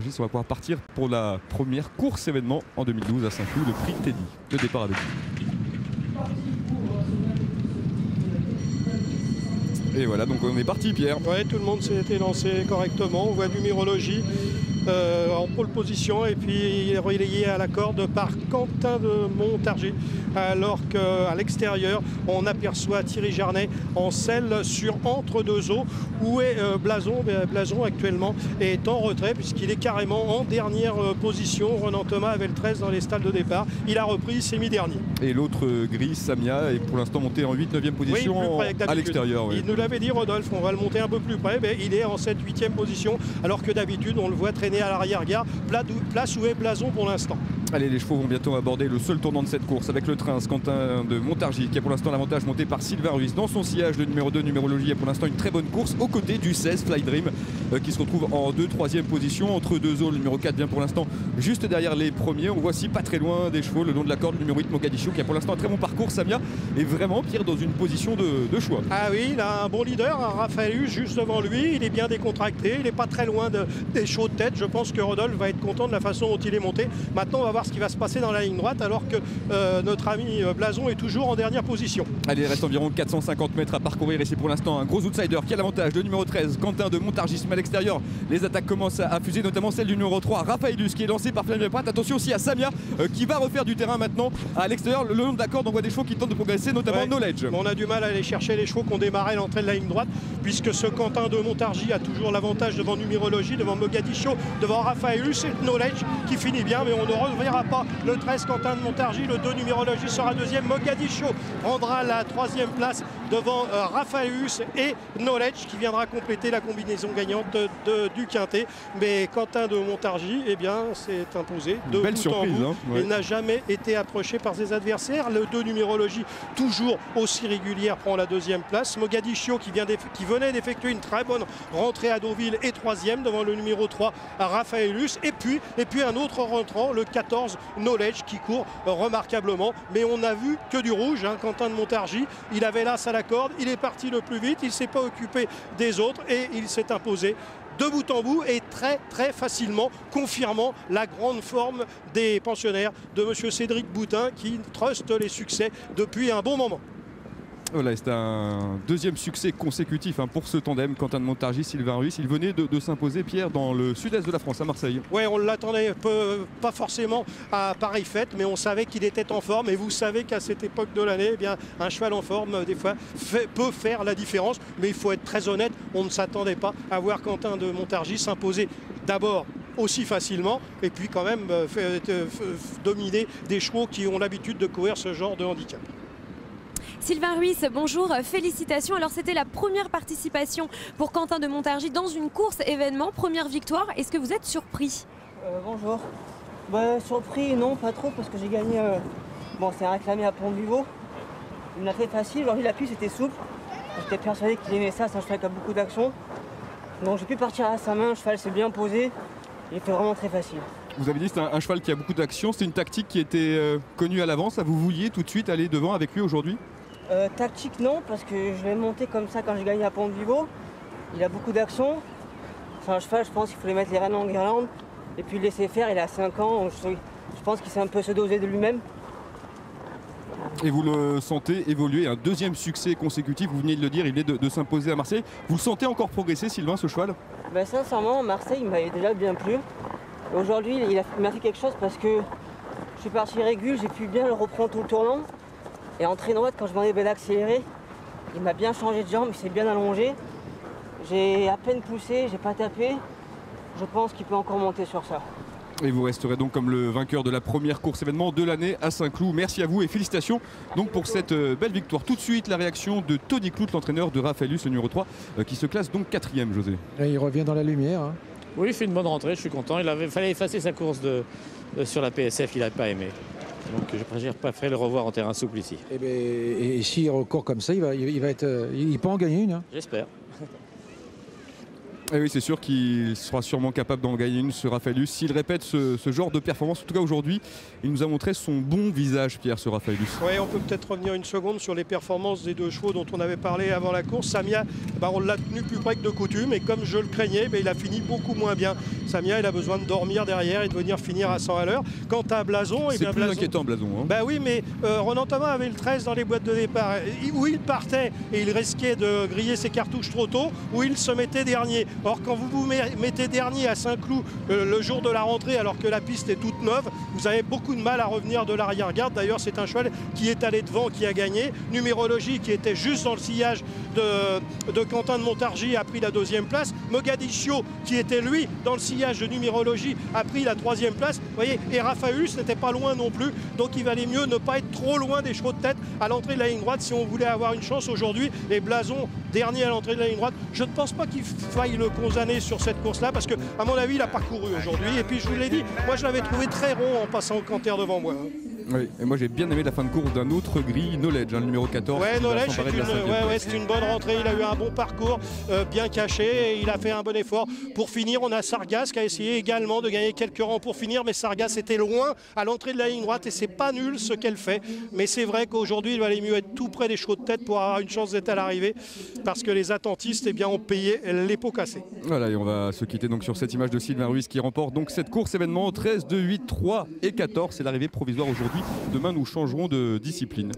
Montargis. On va pouvoir partir pour la première course événement en 2012 à Saint-Cloud, le prix Teddy. Le départ avec vous. Et voilà, donc on est parti, Pierre. Oui, tout le monde s'est été lancé correctement. On voit numérologie en pole position et puis il est relayé à la corde par Quentin de Montargis, alors qu'à l'extérieur on aperçoit Thierry Jarnet en selle sur entre deux eaux où est Blason. Blason actuellement est en retrait puisqu'il est carrément en dernière position. Renan Thomas avait le 13 dans les stalles de départ, il a repris, il s'est mis dernier. Et l'autre gris, Samia, est pour l'instant monté en 8-9e position, oui, à l'extérieur. Il nous l'avait dit, Rodolphe, on va le monter un peu plus près, mais il est en cette 8e position alors que d'habitude on le voit traîner à l'arrière-garde, place où est Blason pour l'instant. Allez, les chevaux vont bientôt aborder le seul tournant de cette course avec le train Quentin de Montargis qui a pour l'instant l'avantage monté par Sylvain Ruiz. Dans son sillage, le numéro 2, numérologie, a pour l'instant une très bonne course aux côtés du 16, Fly Dream, qui se retrouve en 2-3e position entre deux eaux. Le numéro 4 vient pour l'instant juste derrière les premiers. On voit aussi pas très loin des chevaux le long de la corde, le numéro 8, Mogadiscio, qui a pour l'instant un très bon parcours. Samia est vraiment, Pierre, dans une position de choix. Ah oui, il a un bon leader, Raphaël juste devant lui. Il est bien décontracté, il n'est pas très loin des chevaux de tête. Je pense que Rodolphe va être content de la façon dont il est monté. Maintenant, on va voir ce qui va se passer dans la ligne droite alors que notre ami Blason est toujours en dernière position. Allez, il reste environ 450 mètres à parcourir et c'est pour l'instant un gros outsider qui a l'avantage. Le numéro 13, Quentin de Montargis, mais à l'extérieur, les attaques commencent à fuser, notamment celle du numéro 3, Raphaëlus, qui est lancé par Flavien Pratt. Attention aussi à Samia qui va refaire du terrain maintenant à l'extérieur. Le long de la corde, on voit des chevaux qui tentent de progresser, notamment Knowledge. On a du mal à aller chercher les chevaux qui ont démarré l'entrée de la ligne droite, puisque ce Quentin de Montargis a toujours l'avantage devant numérologie, devant Mogadiscio, devant Raphaëlus et Knowledge qui finit bien, mais on ne reverra pas le 13 Quentin de Montargis. Le 2 numérologie sera deuxième. Mogadiscio prendra la 3e place devant Raphaëus et Knowledge qui viendra compléter la combinaison gagnante du quintet. Mais Quentin de Montargis, eh bien, s'est imposé de belle bout surprise, en bout. hein, ouais. Il n'a jamais été approché par ses adversaires. Le 2 numérologie, toujours aussi régulière, prend la 2e place. Mogadiscio qui venait d'effectuer une très bonne rentrée à Deauville est 3e devant le numéro 3 Raphaëlus. Et puis un autre rentrant, le 14 Knowledge qui court remarquablement. Mais on n'a vu que du rouge, hein, Quentin de Montargis. Il avait l'as à la corde, il est parti le plus vite, il ne s'est pas occupé des autres et il s'est imposé de bout en bout et très très facilement, confirmant la grande forme des pensionnaires de M. Cédric Boutin qui truste les succès depuis un bon moment. Voilà, c'est un deuxième succès consécutif pour ce tandem Quentin de Montargis, Sylvain Ruiz. Il venait de s'imposer, Pierre, dans le sud-est de la France, à Marseille. Oui, on l'attendait pas forcément à pareille fête, mais on savait qu'il était en forme. Et vous savez qu'à cette époque de l'année, eh bien, un cheval en forme, des fois, peut faire la différence. Mais il faut être très honnête, on ne s'attendait pas à voir Quentin de Montargis s'imposer d'abord aussi facilement et puis quand même dominer des chevaux qui ont l'habitude de courir ce genre de handicap. Sylvain Ruiz, bonjour, félicitations. Alors c'était la première participation pour Quentin de Montargis dans une course événement, première victoire. Est-ce que vous êtes surpris? Bonjour. Surpris, non, pas trop, parce que j'ai gagné. Bon, c'est un réclamé à Pont-de-Vivo. Il me l'a fait facile, alors l'appui c'était souple. J'étais persuadé qu'il aimait ça, c'est un cheval qui a beaucoup d'action. Donc j'ai pu partir à sa main, le cheval s'est bien posé. Il était vraiment très facile. Vous avez dit que c'est un cheval qui a beaucoup d'action. C'était une tactique qui était connue à l'avance. Vous vouliez tout de suite aller devant avec lui aujourd'hui? Tactique non, parce que je l'ai monté comme ça quand j'ai gagné à Pont-de-Vivo. Il a beaucoup d'action. C'est un cheval, je pense qu'il faut lui mettre les rênes en guirlande et puis le laisser faire. Il a 5 ans, je pense qu'il s'est un peu se doser de lui-même. Et vous le sentez évoluer, un deuxième succès consécutif, vous venez de le dire, il venait de s'imposer à Marseille. Vous le sentez encore progresser, Sylvain, ce cheval? Sincèrement, Marseille, il m'avait déjà bien plu. Aujourd'hui, il m'a fait quelque chose parce que je suis parti régule, j'ai pu bien le reprendre tout le tournant. Et en train droite, quand je m'en ai bien accéléré, il m'a bien changé de jambe, il s'est bien allongé. J'ai à peine poussé, j'ai pas tapé. Je pense qu'il peut encore monter sur ça. Et vous resterez donc comme le vainqueur de la première course événement de l'année à Saint-Cloud. Merci à vous et félicitations donc pour cette belle victoire. Tout de suite, la réaction de Tony Clout, l'entraîneur de Raphaëlus, le numéro 3, qui se classe donc 4e, José. Et il revient dans la lumière. Hein. Oui, il fait une bonne rentrée, je suis content. Il fallait effacer sa course sur la PSF, il n'a pas aimé. Donc je préfère le revoir en terrain souple ici. Et s'il recourt comme ça, il peut en gagner une. Hein. J'espère. Et oui, c'est sûr qu'il sera sûrement capable d'en gagner une, ce Raphaëlus. S'il répète ce genre de performance, en tout cas aujourd'hui, il nous a montré son bon visage, Pierre, ce Raphaëlus. Oui, on peut peut-être revenir une seconde sur les performances des deux chevaux dont on avait parlé avant la course. Samia, on l'a tenu plus près que de coutume et comme je le craignais, il a fini beaucoup moins bien. Samia, il a besoin de dormir derrière et de venir finir à 100 à l'heure. Quant à Blason, c'est plus inquiétant, Blason. Hein. Bah oui, mais Ronan Thomas avait le 13 dans les boîtes de départ où il partait et il risquait de griller ses cartouches trop tôt, où il se mettait dernier. Or, quand vous mettez dernier à Saint-Cloud le jour de la rentrée alors que la piste est toute neuve, vous avez beaucoup de mal à revenir de l'arrière-garde. D'ailleurs, c'est un cheval qui est allé devant, qui a gagné. Numérologie, qui était juste dans le sillage de Quentin de Montargis, a pris la 2e place. Mogadiscio, qui était lui dans le sillage de Numérologie, a pris la 3e place. Vous voyez, et Raphaëlus n'était pas loin non plus. Donc il valait mieux ne pas être trop loin des chevaux de tête à l'entrée de la ligne droite si on voulait avoir une chance aujourd'hui. Et Blason, dernier à l'entrée de la ligne droite, je ne pense pas qu'il faille le condamner sur cette course-là parce qu'à mon avis, il a parcouru aujourd'hui. Et puis je vous l'ai dit, moi je l'avais trouvé très rond en passant au canter devant moi. Oui, et moi j'ai bien aimé la fin de course d'un autre gris, Knowledge, le numéro 14. Ouais, Knowledge, c'est une bonne rentrée. Il a eu un bon parcours, bien caché. Et il a fait un bon effort. Pour finir, on a Sargas qui a essayé également de gagner quelques rangs pour finir. Mais Sargas était loin à l'entrée de la ligne droite et c'est pas nul ce qu'elle fait. Mais c'est vrai qu'aujourd'hui, il valait mieux être tout près des chevaux de tête pour avoir une chance d'être à l'arrivée. Parce que les attentistes ont payé les pots cassés. Voilà, et on va se quitter donc sur cette image de Sylvain Ruiz qui remporte donc cette course événement 13, 2, 8, 3 et 14. C'est l'arrivée provisoire aujourd'hui. Demain, nous changerons de discipline.